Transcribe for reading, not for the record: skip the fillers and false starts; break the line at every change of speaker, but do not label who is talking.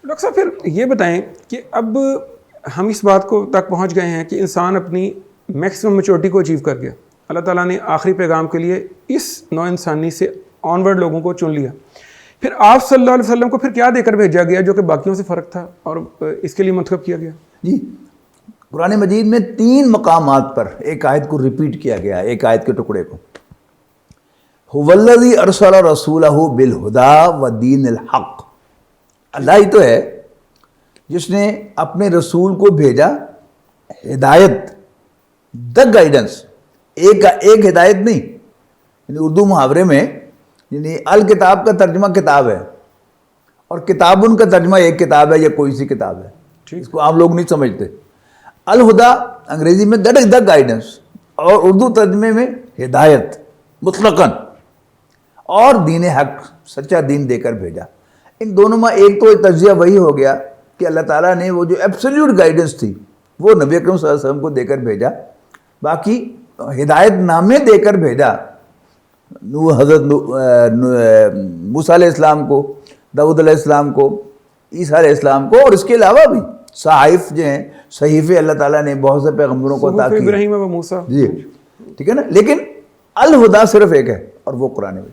Doctor صاحب پھر یہ بتائیں کہ اب ہم اس بات کو تک پہنچ گئے ہیں کہ انسان اپنی میکسیمم میچورٹی کو اچیو کر گیا، اللہ تعالیٰ نے آخری پیغام کے لیے اس نو انسانی سے آنورڈ لوگوں کو چن لیا، پھر آپ صلی اللہ علیہ وسلم کو پھر کیا دے کر بھیجا گیا جو کہ باقیوں سے فرق تھا اور اس کے لیے منتخب کیا گیا؟
جی قرآن مجید میں 3 مقامات پر ایک آیت کو ریپیٹ کیا گیا ہے، ایک آیت کے ٹکڑے کو، هو الذی ارسل رسولہ بالہدی ودین الحق، اللہ ہی تو ہے جس نے اپنے رسول کو بھیجا ہدایت، دا گائیڈنس، ایک ہدایت نہیں، یعنی اردو محاورے میں یعنی الکتاب کا ترجمہ کتاب ہے، اور کتابن کا ترجمہ ایک کتاب ہے یا کوئی سی کتاب ہے، اس کو عام لوگ نہیں سمجھتے۔ الہدا انگریزی میں دیٹ از دا گائیڈنس، اور اردو ترجمے میں ہدایت مطلقاً، اور دین حق سچا دین دے کر بھیجا۔ ان دونوں میں ایک تو تجزیہ وہی ہو گیا کہ اللہ تعالیٰ نے وہ جو ایبسلیوٹ گائیڈنس تھی وہ نبی اکرم صلی اللہ علیہ وسلم کو دے کر بھیجا، باقی ہدایت نامے دے کر بھیجا حضرت موسیٰ علیہ السلام کو، داؤد علیہ السلام کو، عیسیٰ علیہ السلام کو، اور اس کے علاوہ بھی صحائف جو ہیں، صحیفے اللہ تعالیٰ نے بہت سے پیغمبروں کو عطا کی،
ابراہیم و موسیٰ،
جی ٹھیک ہے نا، لیکن الہدا صرف ایک ہے اور وہ قرآن مجید۔